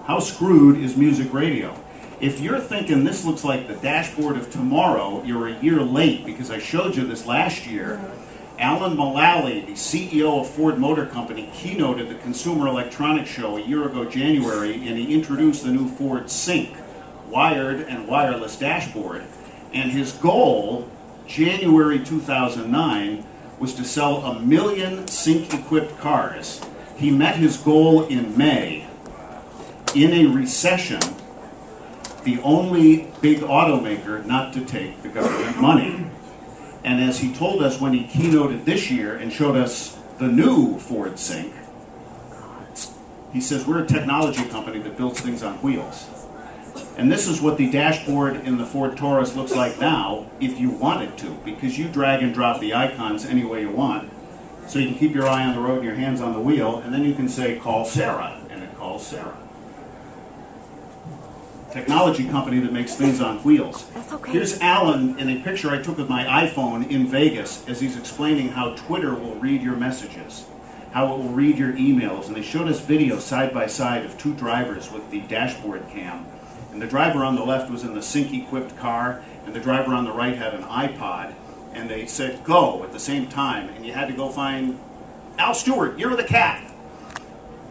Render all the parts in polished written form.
How screwed is music radio? If you're thinking this looks like the dashboard of tomorrow, you're a year late, because I showed you this last year. Alan Mulally, the CEO of Ford Motor Company, keynoted the Consumer Electronics Show a year ago, January, and he introduced the new Ford Sync, wired and wireless dashboard. And his goal, January 2009, was to sell 1 million Sync-equipped cars. He met his goal in May. In a recession, the only big automaker not to take the government money. And as he told us when he keynoted this year and showed us the new Ford Sync, he says, we're a technology company that builds things on wheels. And this is what the dashboard in the Ford Taurus looks like now, if you wanted to, because you drag and drop the icons any way you want. So you can keep your eye on the road and your hands on the wheel, and then you can say, call Sarah, and it calls Sarah. Technology company that makes things on wheels. That's okay. Here's Alan in a picture I took with my iPhone in Vegas as he's explaining how Twitter will read your messages, how it will read your emails. And they showed us video side by side of two drivers with the dashboard cam. And the driver on the left was in the Sync-equipped car, and the driver on the right had an iPod. And they said, go, at the same time. And you had to go find Al Stewart, you're the cat.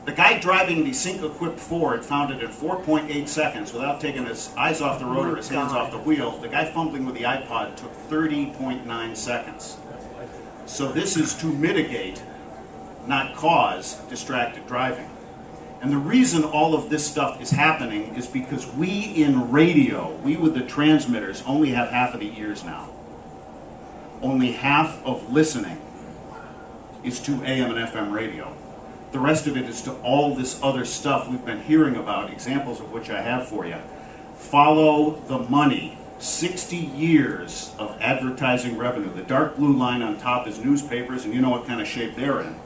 The guy driving the Sync-equipped Ford found it in 4.8 seconds without taking his eyes off the road or his hands off the wheel. The guy fumbling with the iPod took 30.9 seconds. So this is to mitigate, not cause, distracted driving. And the reason all of this stuff is happening is because we in radio, we with the transmitters, only have half of the ears now. Only half of listening is to AM and FM radio. The rest of it is to all this other stuff we've been hearing about, examples of which I have for you. Follow the money. 60 years of advertising revenue. The dark blue line on top is newspapers, and you know what kind of shape they're in.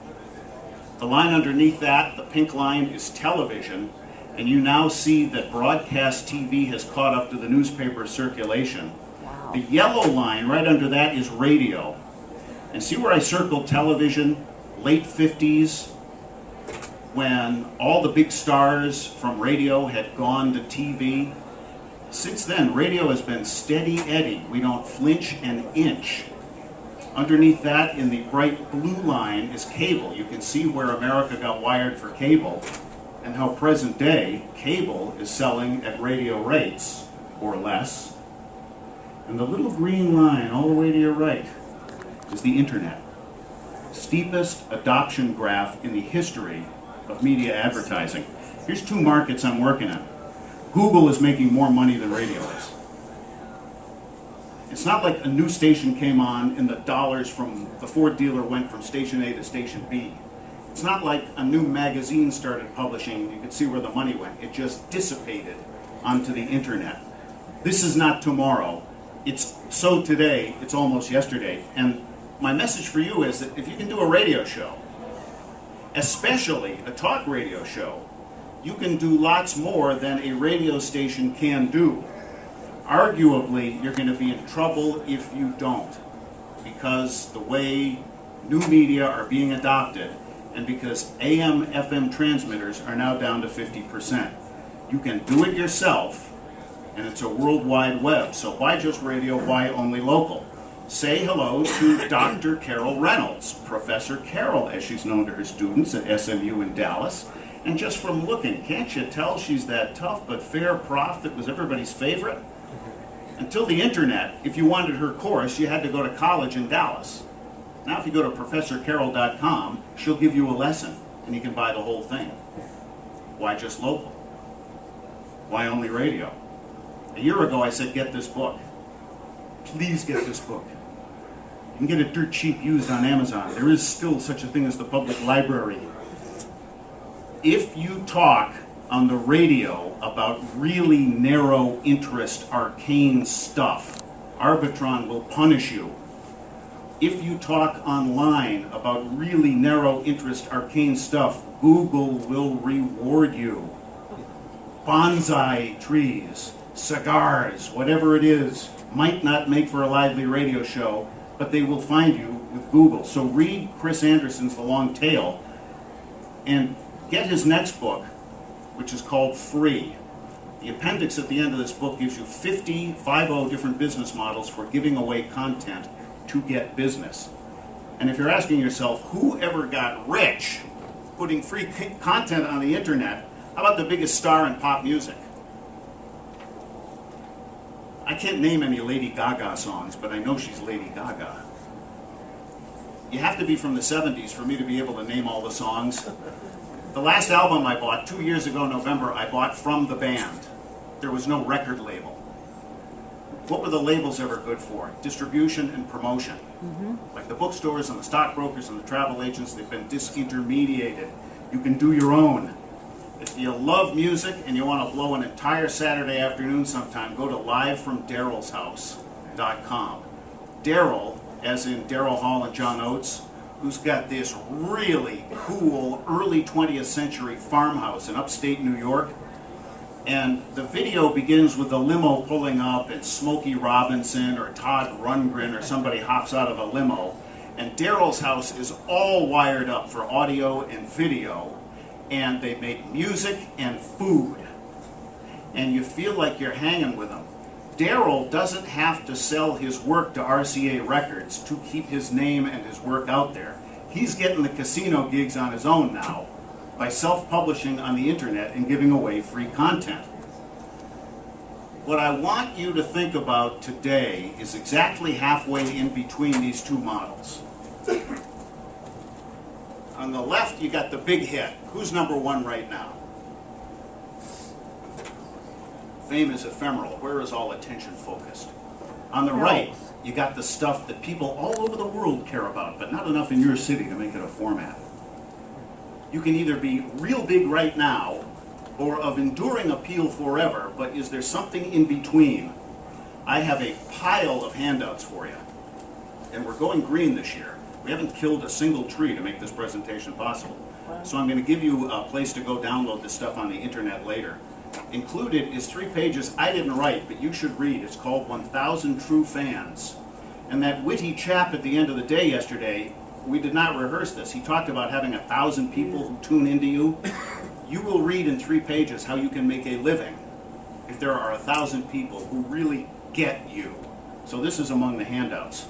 The line underneath that, the pink line, is television, and you now see that broadcast TV has caught up to the newspaper circulation. Wow. The yellow line right under that is radio. And see where I circled television, late 50s, when all the big stars from radio had gone to TV. Since then, radio has been steady Eddie. We don't flinch an inch. Underneath that, in the bright blue line, is cable. You can see where America got wired for cable, and how present day, cable is selling at radio rates, or less. And the little green line all the way to your right is the internet. Steepest adoption graph in the history of media advertising. Here's two markets I'm working on. Google is making more money than radio is. It's not like a new station came on and the dollars from the Ford dealer went from station A to station B. It's not like a new magazine started publishing, you could see where the money went. It just dissipated onto the internet. This is not tomorrow. It's so today, it's almost yesterday. And my message for you is that if you can do a radio show, especially a talk radio show, you can do lots more than a radio station can do. Arguably, you're going to be in trouble if you don't, because the way new media are being adopted, and because AM, FM transmitters are now down to 50%. You can do it yourself, and it's a worldwide web. So why just radio? Why only local? Say hello to Dr. Carol Reynolds, Professor Carol, as she's known to her students at SMU in Dallas. And just from looking, can't you tell she's that tough but fair prof that was everybody's favorite? Until the internet, if you wanted her course, you had to go to college in Dallas. Now if you go to ProfessorCarol.com, she'll give you a lesson, and you can buy the whole thing. Why just local? Why only radio? A year ago I said, get this book. Please get this book. You can get it dirt cheap used on Amazon. There is still such a thing as the public library. If you talk on the radio about really narrow interest, arcane stuff, Arbitron will punish you. If you talk online about really narrow interest, arcane stuff, Google will reward you. Bonsai trees, cigars, whatever it is, might not make for a lively radio show, but they will find you with Google. So read Chris Anderson's The Long Tail and get his next book, which is called Free. The appendix at the end of this book gives you 50 different business models for giving away content to get business. And if you're asking yourself, who ever got rich putting free content on the internet, how about the biggest star in pop music? I can't name any Lady Gaga songs, but I know she's Lady Gaga. You have to be from the 70s for me to be able to name all the songs. The last album I bought, 2 years ago, November, I bought from the band. There was no record label. What were the labels ever good for? Distribution and promotion. Like the bookstores and the stockbrokers and the travel agents, they've been disintermediated. You can do your own. If you love music and you want to blow an entire Saturday afternoon sometime, go to livefromdarylshouse.com. Daryl, as in Daryl Hall and John Oates, who's got this really cool early 20th century farmhouse in upstate New York. And the video begins with a limo pulling up and Smokey Robinson or Todd Rundgren or somebody hops out of a limo. And Daryl's house is all wired up for audio and video. And they make music and food. And you feel like you're hanging with them. Daryl doesn't have to sell his work to RCA Records to keep his name and his work out there. He's getting the casino gigs on his own now by self-publishing on the internet and giving away free content. What I want you to think about today is exactly halfway in between these two models. On the left, you got the big hit. Who's number one right now? Fame is ephemeral. Where is all attention focused? On the right, you got the stuff that people all over the world care about, but not enough in your city to make it a format. You can either be real big right now or of enduring appeal forever, but is there something in between? I have a pile of handouts for you. And we're going green this year. We haven't killed a single tree to make this presentation possible. So I'm going to give you a place to go download this stuff on the internet later. Included is 3 pages I didn't write, but you should read. It's called 1,000 True Fans. And that witty chap at the end of the day yesterday, we did not rehearse this. He talked about having 1,000 people who tune into you. You will read in 3 pages how you can make a living if there are 1,000 people who really get you. So this is among the handouts.